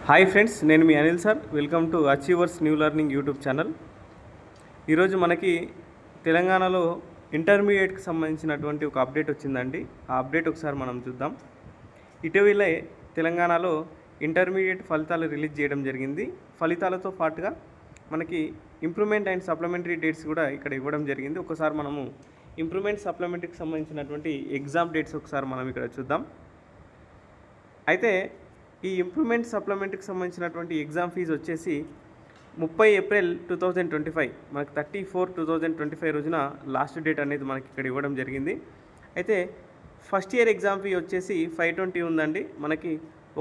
Hi friends, నేను మీ Anil sir. Welcome to achievers new learning YouTube channel. ఈరోజు మనకి తెలంగాణలో ఇంటర్మీడియట్కి సంబంధించినటువంటి ఒక అప్డేట్ వచ్చిందండి. ఆ అప్డేట్ ఒకసారి మనం చూద్దాం. ఇటీవలే తెలంగాణలో ఇంటర్మీడియట్ ఫలితాలు రిలీజ్ చేయడం జరిగింది. ఫలితాలతో పాటుగా మనకి ఇంప్రూవ్మెంట్ అండ్ సప్లిమెంటరీ డేట్స్ కూడా ఇక్కడ ఇవ్వడం జరిగింది. ఒకసారి మనము ఇంప్రూవ్మెంట్ సప్లిమెంటరీకి సంబంధించినటువంటి ఎగ్జామ్ డేట్స్ ఒకసారి మనం ఇక్కడ చూద్దాం. అయితే ఈ ఇంప్రూవ్మెంట్ సప్లిమెంటరీకి సంబంధించినటువంటి ఎగ్జామ్ ఫీజు వచ్చేసి 30 ఏప్రిల్ 2025 మనకి 30/4/2025 రోజున లాస్ట్ డేట్ అనేది మనకి ఇక్కడ ఇవ్వడం జరిగింది. అయితే ఫస్ట్ ఇయర్ ఎగ్జామ్ ఫీ వచ్చేసి 520 ఉందండి. మనకి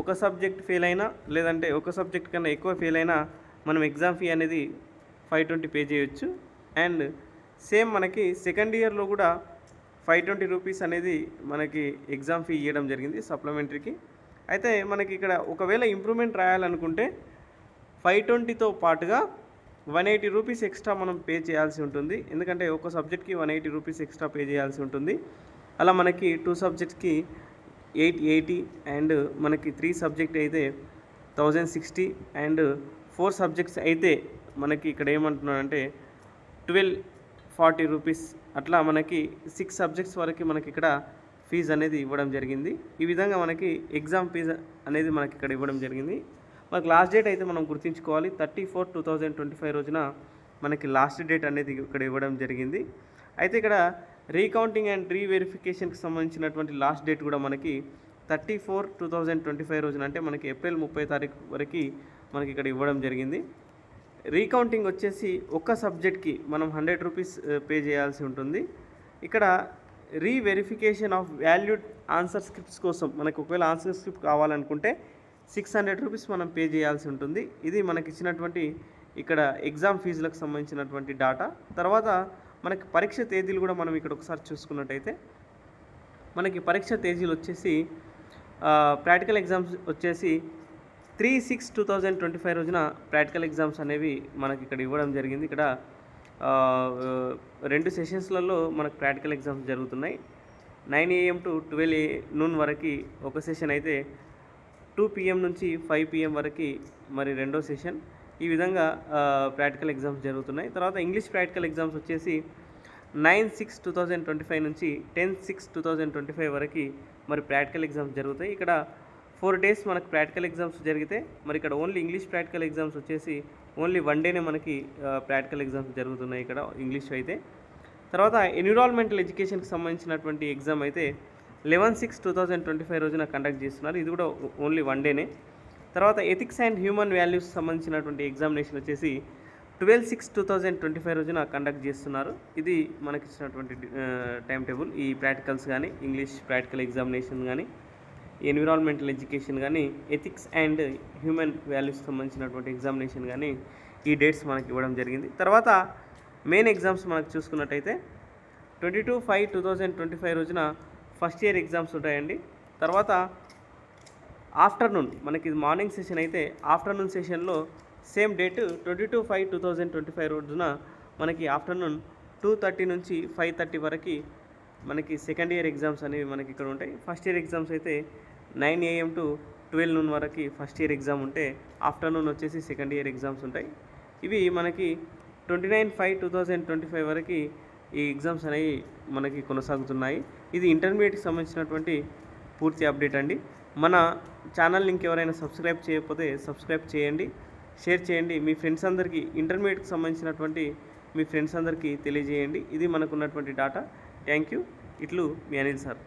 ఒక సబ్జెక్ట్ ఫెయిల్ అయినా లేదంటే ఒక సబ్జెక్ట్ కన్నా ఎక్కువ ఫెయిల్ అయినా మనం ఎగ్జామ్ ఫీ అనేది 520 పే చేయొచ్చు. అండ్ సేమ్ మనకి సెకండ్ ఇయర్లో కూడా 520 రూపీస్ అనేది మనకి ఎగ్జామ్ ఫీ ఇవ్వడం జరిగింది సప్లిమెంటరీకి. అయితే మనకి ఇక్కడ ఒకవేళ ఇంప్రూవ్మెంట్ రాయాలనుకుంటే 520తో పాటుగా 180 రూపీస్ ఎక్స్ట్రా మనం పే చేయాల్సి ఉంటుంది. ఎందుకంటే ఒక సబ్జెక్ట్కి 180 రూపీస్ ఎక్స్ట్రా పే చేయాల్సి ఉంటుంది. అలా మనకి 2 సబ్జెక్ట్స్కి 880 అండ్ మనకి 3 సబ్జెక్ట్ అయితే 1060 అండ్ 4 సబ్జెక్ట్స్ అయితే మనకి ఇక్కడ ఏమంటున్నానంటే 1240 రూపీస్. అట్లా మనకి 6 సబ్జెక్ట్స్ వరకు మనకి ఇక్కడ ఫీజు అనేది ఇవ్వడం జరిగింది. ఈ విధంగా మనకి ఎగ్జామ్ ఫీజు అనేది మనకి ఇక్కడ ఇవ్వడం జరిగింది. మనకి లాస్ట్ డేట్ అయితే మనం గుర్తుంచుకోవాలి, 30/4/2025 రోజున మనకి లాస్ట్ డేట్ అనేది ఇక్కడ ఇవ్వడం జరిగింది. అయితే ఇక్కడ రీకౌంటింగ్ అండ్ రీవెరిఫికేషన్కి సంబంధించినటువంటి లాస్ట్ డేట్ కూడా మనకి 30/4/2025 రోజున, అంటే మనకి ఏప్రిల్ 30 తారీఖు వరకు మనకి ఇక్కడ ఇవ్వడం జరిగింది. రీకౌంటింగ్ వచ్చేసి ఒక్క సబ్జెక్ట్కి మనం 100 రూపీస్ పే చేయాల్సి ఉంటుంది. ఇక్కడ reverification of valued answer scripts కోసం మనకు ఒకవేళ ఆన్సర్ స్క్రిప్ట్ కావాలనుకుంటే 600 రూపీస్ మనం పే చేయాల్సి ఉంటుంది. ఇది మనకి ఇచ్చినటువంటి ఇక్కడ ఎగ్జామ్ ఫీజులకు సంబంధించినటువంటి డాటా. తర్వాత మనకి పరీక్ష తేదీలు కూడా మనం ఇక్కడ ఒకసారి చూసుకున్నట్టయితే మనకి పరీక్ష తేదీలు వచ్చేసి ప్రాక్టికల్ ఎగ్జామ్స్ వచ్చేసి 3/6/2025 రోజున ప్రాక్టికల్ ఎగ్జామ్స్ అనేవి మనకి ఇక్కడ ఇవ్వడం జరిగింది. ఇక్కడ 2 సెషన్స్లలో మనకు ప్రాక్టికల్ ఎగ్జామ్స్ జరుగుతున్నాయి. 9 AM to 12 noon వరకు ఒక సెషన్ అయితే 2 PM నుంచి 5 PM వరకు మరి రెండో సెషన్. ఈ విధంగా ప్రాక్టికల్ ఎగ్జామ్స్ జరుగుతున్నాయి. తర్వాత ఇంగ్లీష్ ప్రాక్టికల్ ఎగ్జామ్స్ వచ్చేసి 9/6/2025 నుంచి 10/6/2025 వరకు మరి ప్రాక్టికల్ ఎగ్జామ్స్ జరుగుతాయి. ఇక్కడ 4 days మనకు ప్రాక్టికల్ ఎగ్జామ్స్ జరిగితే మరి ఇక్కడ ఓన్లీ ఇంగ్లీష్ ప్రాక్టికల్ ఎగ్జామ్స్ వచ్చేసి ఓన్లీ 1 డేనే మనకి ప్రాక్టికల్ ఎగ్జామ్స్ జరుగుతున్నాయి ఇక్కడ ఇంగ్లీష్ అయితే. తర్వాత ఎన్విరాన్మెంటల్ ఎడ్యుకేషన్కి సంబంధించినటువంటి ఎగ్జామ్ అయితే 11/6/2025 రోజున కండక్ట్ చేస్తున్నారు. ఇది కూడా ఓన్లీ 1 డేనే. తర్వాత ఎథిక్స్ అండ్ హ్యూమన్ వాల్యూస్ సంబంధించినటువంటి ఎగ్జామినేషన్ వచ్చేసి 12/6/2025 రోజున కండక్ట్ చేస్తున్నారు. ఇది మనకి ఇచ్చినటువంటి టైం టేబుల్. ఈ ప్రాక్టికల్స్ కానీ, ఇంగ్లీష్ ప్రాక్టికల్ ఎగ్జామినేషన్ కానీ, ఎన్విరాన్మెంటల్ ఎడ్యుకేషన్ కానీ, ఎథిక్స్ అండ్ హ్యూమన్ వాల్యూస్ సంబంధించినటువంటి ఎగ్జామినేషన్ కానీ ఈ డేట్స్ మనకి ఇవ్వడం జరిగింది. తర్వాత మెయిన్ ఎగ్జామ్స్ మనకు చూసుకున్నట్టయితే 22/5/2025 రోజున ఫస్ట్ ఇయర్ ఎగ్జామ్స్ ఉంటాయండి. తర్వాత ఆఫ్టర్నూన్ మనకి ఇది మార్నింగ్ సెషన్ అయితే ఆఫ్టర్నూన్ సెషన్లో సేమ్ డేట్ 22/5/2025 రోజున మనకి ఆఫ్టర్నూన్ 2:30 నుంచి 5:30 వరకు మనకి సెకండ్ ఇయర్ ఎగ్జామ్స్ అనేవి మనకి ఇక్కడ ఉంటాయి. ఫస్ట్ ఇయర్ ఎగ్జామ్స్ అయితే 9 AM to 12 noon వరకు ఫస్ట్ ఇయర్ ఎగ్జామ్ ఉంటే ఆఫ్టర్నూన్ వచ్చేసి సెకండ్ ఇయర్ ఎగ్జామ్స్ ఉంటాయి. ఇవి మనకి 29/5/2025 వరకు ఈ ఎగ్జామ్స్ అనేవి మనకి కొనసాగుతున్నాయి. ఇది ఇంటర్మీడియట్కి సంబంధించినటువంటి పూర్తి అప్డేట్ అండి. మన ఛానల్ లింక్ ఎవరైనా సబ్స్క్రైబ్ చేయకపోతే సబ్స్క్రైబ్ చేయండి, షేర్ చేయండి. మీ ఫ్రెండ్స్ అందరికీ ఇంటర్మీడియట్కి సంబంధించినటువంటి మీ ఫ్రెండ్స్ అందరికీ తెలియజేయండి. ఇది మనకున్నటువంటి డాటా. Thank you. ఇట్లు మీ అనిల్ సార్.